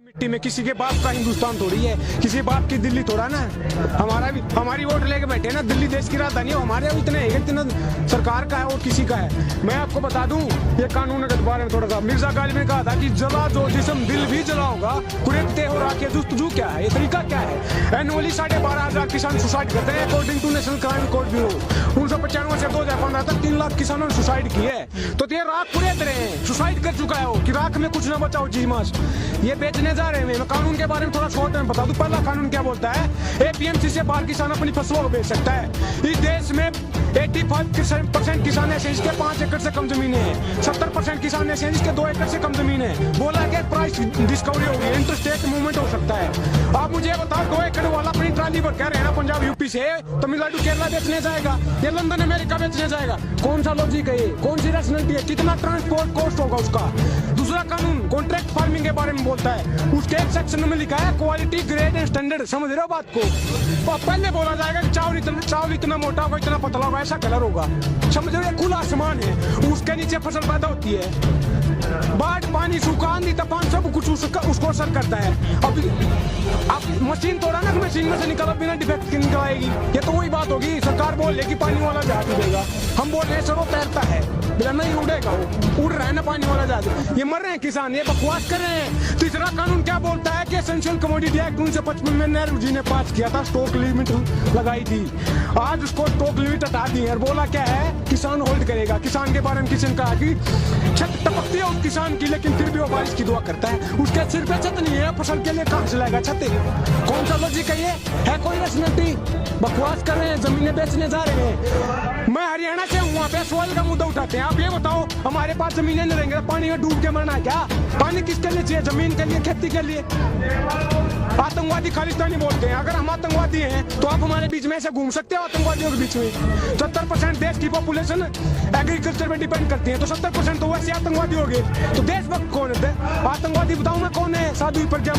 मिट्टी में किसी के बाप का हिंदुस्तान थोड़ी है, किसी बाप की दिल्ली थोड़ा ना। हमारा भी हमारी वोट लेके बैठे ना, दिल्ली देश की राजधानी है, हमारे इतने है, इतना सरकार का है और किसी का है। मैं आपको बता दूं ये कानून के बारे में थोड़ा सा, मिर्जा गालिब ने कहा था कि जला जो जिस्म दिल भी जला होगा, कुरेदते हो राखे जुस्तजू क्या है, ये तरीका क्या है। एनुअली 12,500 किसान सुसाइड करते हैं according to National Crime Record Bureau. 1995 से 2015 तक 3 लाख किसानों ने सुसाइड की है। तो ये राख कुरेद रहे हैं, सुसाइड कर चुका है वो कि राख में कुछ ना बचाओ जी मास, ये बेचने जा रहे हैं। मैं कानून के बारे में थोड़ा शॉर्ट में बता दूं। पहला कानून क्या बोलता है, एपीएमसी से बाहर किसान अपनी फसलों को बेच सकता है। इस देश में 85% किसान ऐसे जिसके 5 एकड़ से कम जमीन है, 70% किसान ऐसे जिसके 2 एकड़ से कम जमीन है। बोला कि प्राइस डिस्कवरी होगी, इंटरस्टेट मूवमेंट हो सकता है। आप मुझे बताओ 2 एकड़ वाला अपनी ट्राली पर कह रहे हैं पंजाब यूपी से तमिलनाडु केरला बेचने जाएगा, ये लंदन अमेरिका बेचने जाएगा, कौन सा लॉजिक है, कौन सी रैशनैलिटी है, कितना ट्रांसपोर्ट कॉस्ट होगा उसका। दूसरा कानून कॉन्ट्रैक्ट फार्मिंग के बारे में बोलता है, उसके एक सेक्शन में लिखा है क्वालिटी ग्रेड एंड स्टैंडर्ड। समझ रहे हो बात को। पहले बोला जाएगा कि चावल इतना मोटा होगा, इतना पतला होगा, ऐसा कलर होगा। समझ रहे हो, खुला आसमान है, उसके नीचे फसल पैदा होती है। बाढ़ पानी सूखा आंधी तूफान सब कुछ उसको असर करता है। अब मशीन तोड़ा ना, मशीन में से निकला बिना डिफेक्ट की निकल आएगी। ये तो वही बात होगी, सरकार बोल रही कि पानी वाला जहाज उड़ेगा, हम बोल रहे हैं सर वो तैरता है, बिना नहीं उड़ेगा, वो उड़ रहा है ना पानी वाला जहाज। ये मर रहे हैं किसान, ये बकवास कर रहे हैं। तीसरा कानून क्या बोलता है कि एसेंशियल कमोडिटी एक्ट 1955 में नेहरू जी ने पास किया था, स्टॉक लिमिट लगाई थी। आज उसको स्टॉक लिमिट हटा दी है और बोला क्या है, किसान होल्ड करेगा। किसान के बारे में किसी ने कहा कि छत टपकती है उस किसान की, लेकिन फिर भी वो बारिश की दुआ करता है। उसके सिर पे छत नहीं है, फसल के लिए कहां से लाएगा छत? कौन सा लॉजिक है ये? है कोई रैशनैलिटी? बकवास कर रहे हैं, जमीनें बेचने जा रहे हैं। मैं हरियाणा से हूँ, वहाँ पे सवाल का मुद्दा उठाते हैं। आप ये बताओ, हमारे पास जमीनें नहीं रहेंगे, पानी में डूब के मरना है क्या? पानी किसके लिए चाहिए? जमीन के लिए, खेती के लिए। आतंकवादी खालिस्तानी बोलते हैं, अगर हम आतंकवादी हैं तो आप हमारे बीच में ऐसे घूम सकते हो आतंकवादियों के बीच में? 70% देश की पॉपुलेशन एग्रीकल्चर में डिपेंड करती है, तो 70% तो वैसे आतंकवादी हो गए। तो देशभक्त कौन है? आतंकवादी बताऊं मैं कौन है? साधु प्रज्ञा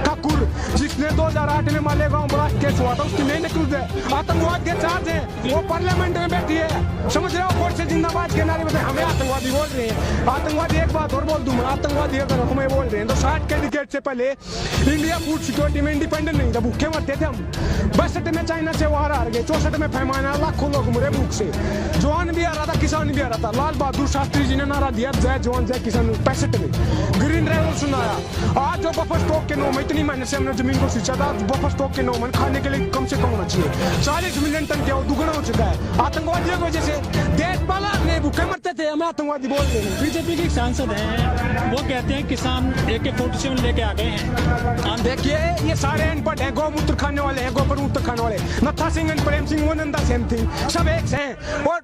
ठाकुर, जिसने 2008 में मालेगांव ब्लास्ट केस हुआ था, उसकी मेन एक्यूज है, आतंकवाद के चार्ज है, वो पार्लियामेंट में बैठी है। समझ रहे हो, कोर्ट से जिंदाबाद के नारे बताए, हमें आतंकवादी बोल रहे हैं। आतंकवादी, एक बात और बोल दूं मैं, आतंकवादी अगर हमें बोल रहे हैं तो 60 के डिकेड से पहले इंडिया फूड सिक्योरिटी में इंडिपेंडेंट नहीं था, भूखे मरते थे हम। 62 में चाइना से वार हार गए, 64 में पैमाना, लाखों लोग मरे भूख से। जवान भी आ रहा था, किसान भी आ रहा था। लाल बहादुर शास्त्री जी ने नारा दिया, जय जवान जय किसान। 65 में ग्रीन रेवोल्यूशन आया। आज जो बफर स्टॉक के 9 में, इतनी मेहनत से हमने जमीन को सींचा था, बफर स्टॉक के 9 में खाने के लिए कम से कम होना चाहिए। 40 मिलियन टन क्या दुगना हो चुका है आतंकवादियों की वजह से। देश पाला नहीं, भूखे मरते थे, हमें आतंकवादी बोल रहे हैं। बीजेपी के सांसद हैं, वो कहते हैं किसान AK-47 लेके आ गए हैं। देखिए, ये सारे अनपढ़ हैं, गौमूत्र खाने वाले हैं, गोमूत्र खाने वाले। नत्था सिंह एंड प्रेम सिंह वो नंदा सेम थिंग, सब एक से हैं। और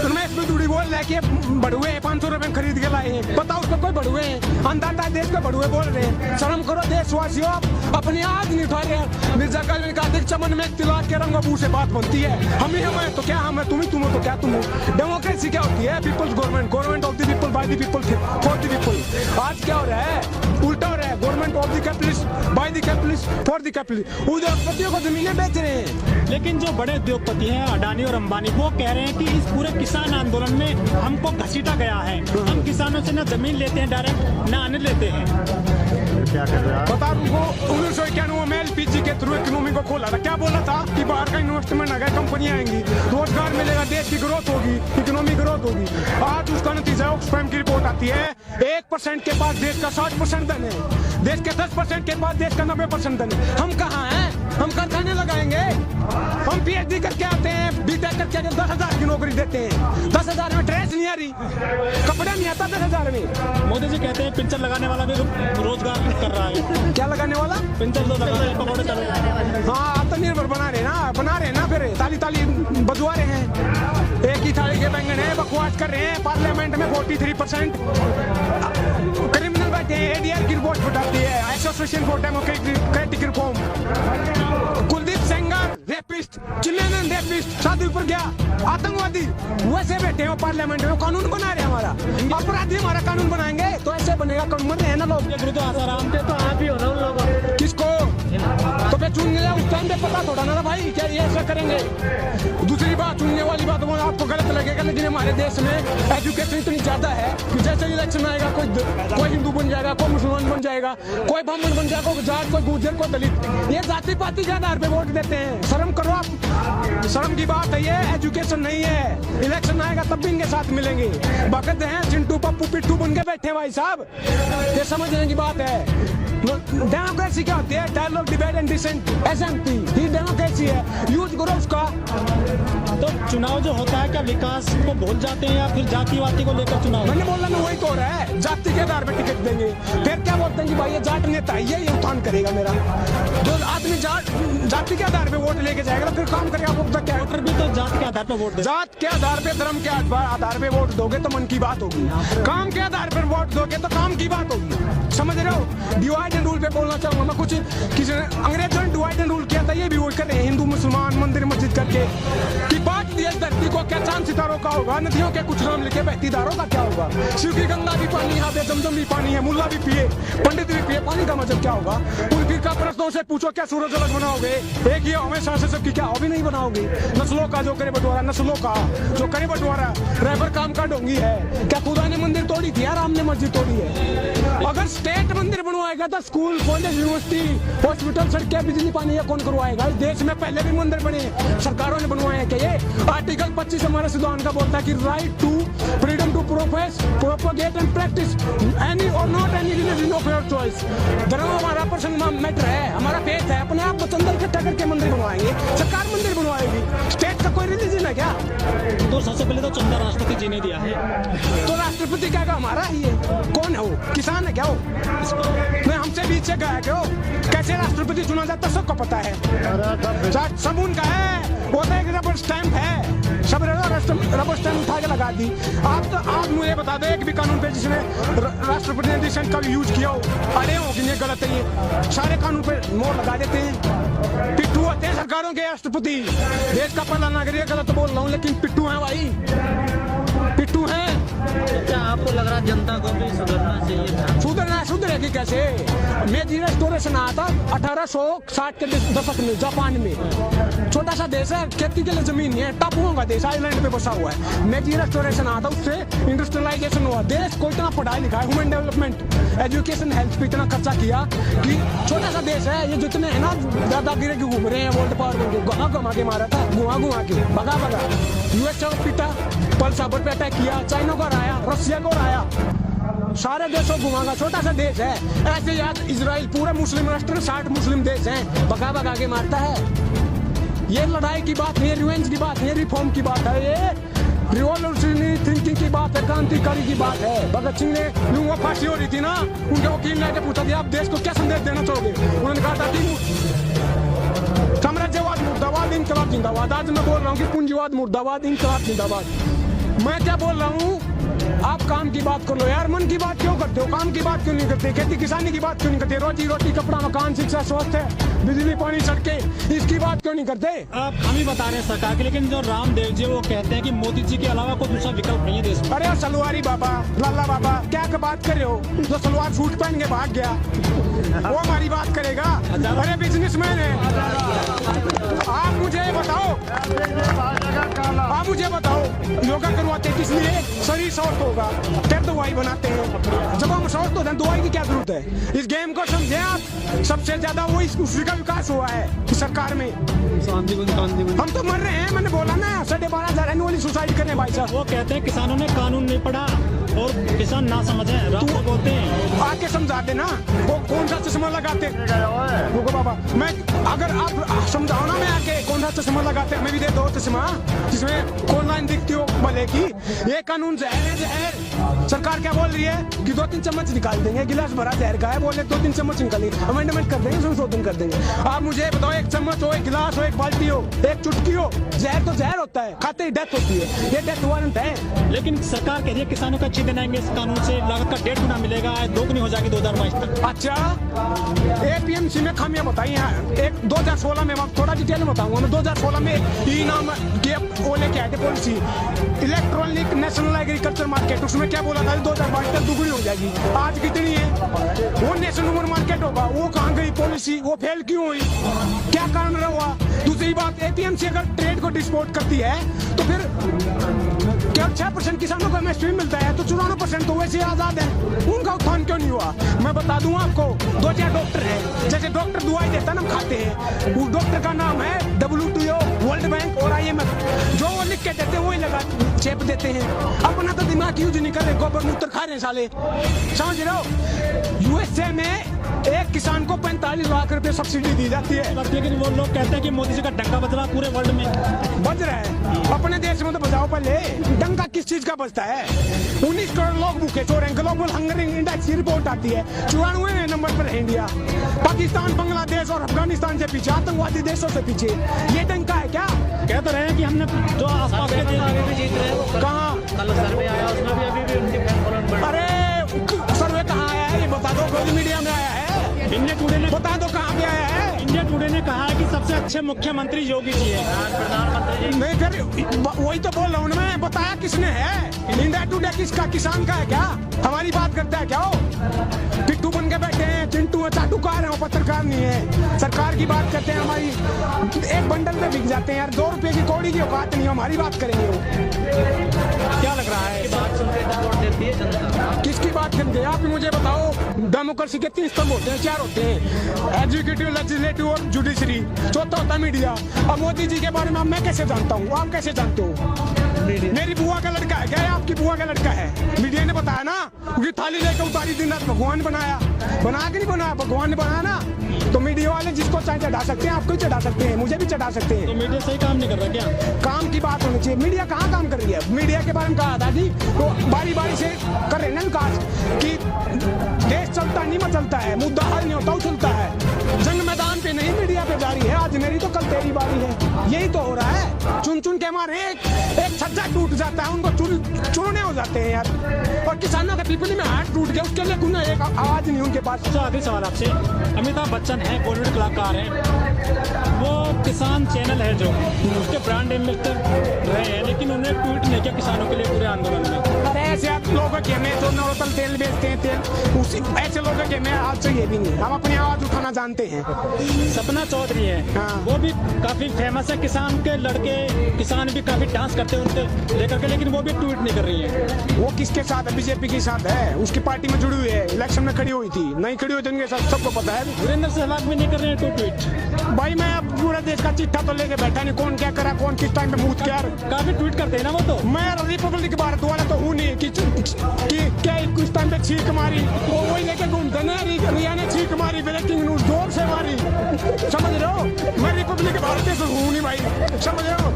रमेश बिदुड़ी बोल रहे हैं कि बड़ुए 500 रुपए में खरीद के लाए हैं। बताओ उसको कोई बड़ुए हैं? अंधाता देश के बड़ुए बोल रहे हैं। शर्म करो देशवासियों, आप अपनी आग नहीं उठा रहे हैं। मिर्जा गालिब ने कहा, चमन में तिलाक के रंग बू से बात बनती है। हम ही हम है तो क्या हम है, तुम ही तुम हो तो क्या तुम हो। डेमोक्रेसी क्या होती है? People's government, government of the people, by the people, for the people. आज क्या हो रहा है? उल्टा हो रहा है, government of the capitalist, by the capitalist, for the capitalist. उद्योगपतियों को जमीनें बेच रहे हैं। लेकिन जो बड़े उद्योगपति हैं, अडानी और अंबानी, वो कह रहे हैं कि इस पूरे किसान आंदोलन में हमको घसीटा गया है। हम किसानों से ना जमीन लेते हैं डायरेक्ट, ना अन्न लेते हैं। क्या कर रहे हैं? बता दूं, 1991 में LPG के थ्रू इकोनॉमी को खोला था। क्या बोला था कि बाहर का इन्वेस्टमेंट आ गया, कंपनियां आएंगी, रोजगार मिलेगा, देश की ग्रोथ होगी, इकोनॉमी ग्रोथ होगी। आज उसका नतीजा ऑक्सफैम की रिपोर्ट आती है, 1% के पास देश का 60% धन है, देश के 10% के पास देश का 90% धन है। हम कहाँ हैं? हम कारखाने लगाएंगे? हम PhD करके आते हैं, BTech करके 10,000 की नौकरी देते हैं। 10,000 में ड्रेस नहीं आ रही, कपड़ा नहीं आता 10,000 में। मोदी जी कहते हैं पिंचर लगाने वाला भी रोजगार कर रहा है। क्या लगाने वाला? पिंचर तो लगा रहे हैं, पकौड़े चल रहे हैं। हाँ, आत्मनिर्भर बना रहे ना, फिर ताली ताली बजवा रहे हैं। एक ही थाली के बैंगन है, बकवास कर रहे हैं। पार्लियामेंट में 43% क्रिमिनल बैठे हैं। ADR की रिपोर्ट बताती है, association for democratic reform. Kuldeep Sengar rapist, children rapist, Sadhu Pragya आतंकवादी, वैसे बैठे हो पार्लियामेंट में, कानून बना रहे हमारा। अपराधी हमारा कानून बनाएंगे तो ऐसे बनेगा, कानून बन रहे हैं ना लोग। गुरु आसाराम पे तो आप ही हो ना उन लोगों। किसको? तो फिर चुन लिया उस टाइम पे, पता थोड़ा ना भाई क्या ये ऐसा करेंगे। दूसरी बात, चुनने वाली बात आपको गलत लगे लगेगा, लेकिन हमारे देश में एजुकेशन इतनी ज्यादा है कि जैसे इलेक्शन आएगा कोई हिंदू बन जाएगा, कोई मुसलमान बन जाएगा, कोई ब्राह्मण बन जाएगा, कोई जाट, कोई गुर्जर, कोई दलित। ये जाति पाति के आधार पे वोट देते हैं। शर्म करो आप, शर्म की बात है ये। एजुकेशन नहीं है, इलेक्शन आएगा तब भी इनके साथ मिलेंगे। भगत हैं चिंटू पप्पू पिट्ठू बन के बैठे भाई साहब, ये समझने की बात है। डेमोक्रेसी क्या होती है? Dialogue, debate and dissent, SMP, ये डेमोक्रेसी है। यूज करो उसका। तो चुनाव जो होता है क्या विकास को भूल जाते हैं या फिर जातिवादी को लेकर चुनाव? मैंने बोला ना, वही तो हो रहा है। जाति के आधार पर टिकट देंगे, फिर क्या बोलते हैं कि भाई ये जाट नेता है, ये उत्थान करेगा मेरा। जो आदमी जाति के आधार पे वोट लेके जाएगा फिर काम करेगा। वो क्या वोटर भी तो जात के आधार पे वोट दे, जात के आधार पे, धर्म के आधार पे वोट दोगे तो मन की बात होगी। काम के आधार पर वोट दोगे तो काम की बात होगी। समझ रहे हो? डिवाइड एंड रूल पे बोलना चाहूंगा मैं। कुछ किसी ने अंग्रेजों ने डिवाइड एंड रूल किया था, ये भी वोट कर रहे हैं हिंदू मुसलमान मंदिर मस्जिद करके कि बांट दिया धरती को। क्या चांद सितारों का होगा? नदियों के कुछ नाम लिखे, बहती धारों का क्या होगा? शिव की गंगा भी पानी, यहाँ पे जमजम भी पानी है, मुल्ला भी पिए, पंडित भी पिए, पानी का मतलब क्या होगा? उन फिरका परस्तों से पूछो क्या सूरज अलग बनाओगे? एक ही हमेशा से सबकी क्या हॉबी नहीं बनाओगे? नस्लों का जो करे बंटवारा, नस्लों का जो करे बंटवारा, रहबर काम का ढोंगी है। क्या खुदा ने मंदिर तोड़ी थी या राम ने मस्जिद तोड़ी है? अगर स्टेट मंदिर बनवाएगा तो स्कूल, कॉलेज, यूनिवर्सिटी, हॉस्पिटल, सड़कें, बिजली, पानी ये कौन करवाएगा? इस देश में पहले भी मंदिर बने, सरकारों ने बनवाए हैं। क्या ये आर्टिकल 25 हमारे संविधान का बोलता है कि right to freedom to profess, propagate and practice any or not any religion of your choice. धर्म हमारा पर्सनल मैटर है, हमारा फेथ है। अपने आप को चंदन इकट्ठा करके मंदिर बनवाएंगे, सरकार मंदिर बनवाएगी। स्टेट का कोई रिलीजन है क्या? तो सबसे पहले तो चंदा राष्ट्रपति जी ने दिया है, तो राष्ट्रपति क्या हमारा ही है? कौन है वो? किसान है क्या वो? नहीं, हमसे पीछे गया क्या वो? कैसे राष्ट्रपति चुना जाता सबको पता है। सब उनका है, वो तो एक रबर स्टैंप है, सब रबर स्टैंप उठा के लगा दी। आप मुझे बता दो एक भी कानून पे जिसने राष्ट्रपति ने डिसेंट का यूज किया हो, अरे हो कि ये गलत है? ये सारे कानून पे मोहर लगा देते हैं। पिट्ठू होते हैं सरकारों के राष्ट्रपति। देश का पहला नागरिक, गलत बोल रहा हूँ लेकिन पिट्ठू है भाई, पिट्ठू है। क्या आपको लग रहा है जनता को भी सुधरना चाहिए था? सुधरेगी कैसे? मेजी रेस्टोरेशन आया था 1860 के दशक में जापान में। छोटा सा देश है, खेती के लिए जमीन नहीं है, टापुओं का देश, आइलैंड पे बसा हुआ है। मेजी रेस्टोरेशन आया था, उससे इंडस्ट्रियलाइजेशन हुआ। देश को इतना पढ़ाई लिखा है, ह्यूमन डेवलपमेंट, एजुकेशन, हेल्थ पे इतना खर्चा किया कि छोटा सा देश है। ये जितने है ना दादागिरी के घूम रहे हैं, वर्ल्ड पावर में घुमा के मारा था, घुमा के भगा यूएस पीटा, पर्ल हार्बर पे अटैक किया, चाइना को हराया, रशिया को हराया, सारे देशों को घुमागा। छोटा सा देश है। ऐसे याद इजराइल पूरे मुस्लिम राष्ट्र, 60 मुस्लिम देश हैं, भगा के मारता है। ये लड़ाई की बात नहीं है, रिवेंज की बात नहीं है, रिफॉर्म की बात है, ये रिवॉल्यूशनरी थिंकिंग की बात है, क्रांतिकारी की बात है। भगत सिंह ने यूं फांसी हो रही थी ना, उनके वकील ने आके पूछा था आप देश को क्या संदेश देना चाहोगे? उन्होंने कहा था कि साम्राज्यवाद मुर्दाबाद, इनकलाब जिंदाबाद। आज मैं बोल रहा हूँ कि पूंजीवाद मुर्दाबाद, इनकलाब जिंदाबाद। मैं क्या बोल रहा हूँ? आप काम की बात कर लो यार, मन की बात क्यों करते हो? काम की बात क्यों नहीं करते? खेती किसानी की बात क्यों नहीं करते? रोटी कपड़ा मकान शिक्षा स्वास्थ्य बिजली पानी सड़कें, इसकी बात क्यों नहीं करते? आप हम ही बता रहे हैं सरकार के, लेकिन जो रामदेव जी वो कहते हैं कि मोदी जी के अलावा कोई दूसरा विकल्प नहीं है देश में। अरे सलवारी बाबा, लाला बाबा, क्या बात कर रहे हो? जो सलवार सूट पहन के भाग गया वो हमारी बात करेगा? अरे बिजनेसमैन है। आप मुझे बताओ योगा करवाते किस लिए? शरीर स्वस्थ होगा, फिर दवाई बनाते हैं। जब हम स्वस्थ होते हैं दवाई की क्या जरूरत है? इस गेम को समझे आप। सबसे ज्यादा वो उसी का विकास हुआ है इस सरकार में। हम तो मर रहे हैं, मैंने बोला ना 12,500 एनुअली सुसाइड करने भाई साहब। वो कहते हैं किसानों ने कानून नहीं पढ़ा और किसान ना समझे, राम बोलते हैं। आके समझा देना वो कौन सा चश्मा लगाते। रुको बाबा, मैं अगर आप समझाओ ना, मैं आके कौन सा चश्मा लगाते, मैं भी दे दो चश्मा जिसमें कौन लाइन दिखती हो भले की। ये कानून जहर है, जहर। सरकार क्या बोल रही है कि 2-3 चम्मच निकाल देंगे, गिलास भरा जहर का है, बोले 2-3 चम्मच निकालेंगे, अमेंडमेंट कर देंगे, संशोधन कर देंगे। आप मुझे बताओ, एक चम्मच हो, एक गिलास हो, एक बाल्टी हो, एक चुटकी हो, जहर तो जहर होता है, खाते ही डेथ होती है। ये डेथ वारंट है। लेकिन सरकार कह रही है किसानों को अच्छी देंगे, इस कानून से लागत का 1.5 गुना मिलेगा, 2 गुनी हो जाएगी 2022 तक। अच्छा, एपीएमसी में खामियां बताई हैं। एक 2016 में, थोड़ा डिटेल में बताऊंगा मैं। 2016 में ई नाम के वो लेके आए थे policy, electronic national agriculture market. उसमें क्या बोला था 2022 तक 2 गुनी हो जाएगी। आज कितनी है? वो नेशनल मार्केट होगा, वो कहाँ गई? पॉलिसी वो फेल क्यों हुई, क्या कारण रहा। दूसरी बात, एपीएमसी अगर ट्रेड को डिस्पोर्ट करती है तो फिर क्या 6% किसानों को एमएसपी मिलता है, तो 94% तो वैसे आजाद है, उनका उत्थान क्यों नहीं हुआ। मैं बता दूं आपको, 2-4 डॉक्टर हैं, जैसे डॉक्टर दवाई देता है ना, हम खाते हैं, उस डॉक्टर का नाम है WTO, वर्ल्ड बैंक और IMF, जो वो लिख के देते हैं वही लगा चेप देते हैं, अपना तो दिमाग यूज नहीं कर रहे, गोबर मूत्र खा रहे हैं साले, समझ रहे हो। USA में एक किसान को 45 लाख रुपए सब्सिडी दी जाती है, लेकिन वो लोग कहते हैं कि मोदी जी का डंका बज रहा पूरे वर्ल्ड में। बज रहा है, अपने देश में तो बजाओ पहले, डंका किस चीज का बजता है। 19 करोड़ लोग भूखे सो रहे हैं, ग्लोबल हंगर इंडेक्स की रिपोर्ट आती है, 94वें नंबर पर है इंडिया, पाकिस्तान, बांग्लादेश और अफगानिस्तान से पीछे, आतंकवादी देशों से पीछे। ये डंका है क्या। कह तो रहे हैं कि हमने जो आसपास के देश आगे भी जीत रहे हैं। कहाँ कल सर्वे आया, उसमें भी अभी भी उनकी फैन फॉलोइंग बढ़ रही है। अरे सर्वे कहाँ आया है, ये बता दो, कोई मीडिया में आया है, इंडिया टुडे ने बता दो कहाँ पे आया है। इंडिया टुडे ने कहा है कि सबसे अच्छे मुख्यमंत्री योगी जी हैं। प्रधानमंत्री जी नहीं, फिर वही तो बोल रहा हूँ मैं, बताया किसने है। इंडिया टुडे किसका, किसान का है क्या, हमारी बात करता है क्या वो। पिट्टू बन के बैठे हैं, चिंटू है, चाटुकार है, वो पत्रकार नहीं है, सरकार की बात करते हैं, हमारी एक बंडल में बिक जाते हैं यार, 2 रुपए की कौड़ी की औकात नहीं, हमारी बात करेंगे वो। क्या लग रहा है, बात सुन के वोट देती है जनता। किसकी बात करते हैं आप ही मुझे बताओ। डेमोक्रेसी के 3 स्तंभ होते हैं, 4 होते हैं, एग्जीक्यूटिव, लेजिस्लेटिव और जुडिशरी, चौथा होता है मीडिया। अब मोदी जी के बारे में मैं कैसे जानता हूँ, आप कैसे जानते हो। मेरी बुआ का लड़का है क्या, आपकी बुआ का लड़का है, मीडिया ने बताया ना, क्योंकि थाली लेकर उतारी दिन रात भगवान बनाया, बना के नहीं बनाया, भगवान ने बनाया ना। तो मीडिया वाले जिसको चाहे चढ़ा सकते हैं, आपको ही चढ़ा सकते हैं, मुझे भी चढ़ा सकते हैं। तो मीडिया सही काम नहीं कर रहा क्या। काम की बात होनी चाहिए, मीडिया कहाँ काम कर रही है। मीडिया के बारे में कहा था जी, तो बारी बारी से कर रहे हैं ना विकास, कि देश चलता नहीं मचलता है, मुद्दा हल नहीं होता उछलता है, जंग मैदान पे नहीं मीडिया पे जारी है, आज मेरी तो कल तेरी बारी है, यही तो हो रहा है। चुन चुन के हमारे एक छज्जा टूट जाता है, उनको चुनने हो जाते हैं यार, और किसानों के पीपली में हाथ टूट गया, उसके लिए कोई एक आवाज नहीं उनके पास। तो आगे सवाल आपसे, अमिताभ बच्चन है, बॉलीवुड कलाकार हैं, वो किसान चैनल है जो उसके ब्रांड एम्बेसडर रहे हैं, लेकिन उन्होंने ट्वीट नहीं किया किसानों के लिए पूरे आंदोलन में। अरे ऐसे लोगों के में जो नौरतल तेल बेचते हैं, तेल उसी ऐसे लोगों के में आज से ये भी नहीं, हम अपनी आवाज उठाना जानते हैं। सपना चौधरी है, हाँ। वो भी काफी फेमस है, किसान के लड़के, किसान भी काफी डांस करते हैं उनके लेकर के, लेकिन वो भी ट्वीट नहीं कर रही है। वो किसके साथ है, बीजेपी के साथ है, उसकी पार्टी में जुड़ी हुई है, इलेक्शन में खड़ी हुई थी, नहीं खड़ी हुई थी उनके साथ, सबको पता है। वीरेंद्र सहवाग भी नहीं कर रहे हैं तो ट्वीट। भाई मैं अब पूरे देश का चिट्ठा तो लेके बैठा नहीं, कौन क्या करा, कौन किस टाइम पे मूत क्या। काफी ट्वीट करते हैं ना वो तो। मैं रिपब्लिक भारत वाला तो हूँ नहीं कि क्या कुछ टाइम पे छींक मारी, वो वही लेके घूमते ना, रिया ने छींक मारी, ब्रेकिंग न्यूज जोर से मारी, समझ रहे हो। मैं रिपब्लिक भारत से हूँ नहीं भाई, समझ रहे हो।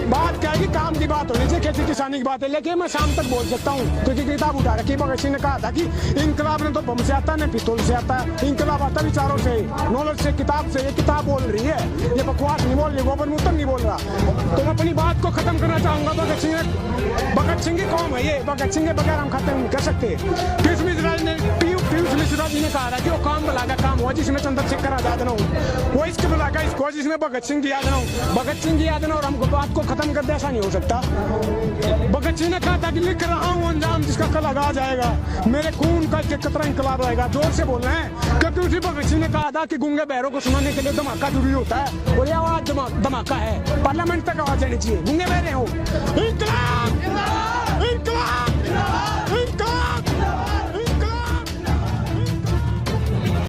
बात क्या है कि काम की बात होनी चाहिए, खेती किसानी की बात है, लेकिन मैं शाम तक बोल सकता हूँ, क्योंकि किताब उठा रखी। भगत सिंह ने कहा था कि इनकलाब ने तो बम से आता है, न पिस्तौल से आता है, इनकलाब आता विचारों से, नॉलेज से, किताब से। ये किताब बोल रही है, ये बकवास नहीं बोल रही, गोबर मूत्र नहीं बोल रहा। तो मैं अपनी बात को खत्म करना चाहूंगा। भगत सिंह की कौम है ये, भगत सिंह के बगैर हम खत्म नहीं कर सकते। पीयूष मिश्रा जी ने कहा था कि वो काम बुलागा काम हुआ जिसमें चंद्रशेखर आजाद न हो, वो इसके बुलागा इसको जिसमें भगत सिंह की याद न हो। भगत सिंह की याद न और हमको बात को खत्म कर दे, ऐसा नहीं हो सकता। भगत सिंह ने कहा था कि लिख रहा हूँ अंजाम जिसका कल आ जाएगा, मेरे खून का कतरा इंकलाब रहेगा। जोर से बोल रहे हैं, क्योंकि उसी भगत सिंह ने कहा था कि गूंगे बहरों को सुनाने के लिए धमाका जरूरी होता है, और ये आवाज धमाका है, पार्लियामेंट तक आवाज देनी चाहिए। गूंगे बहरे हो, इंकलाब इंकलाब इंकलाब।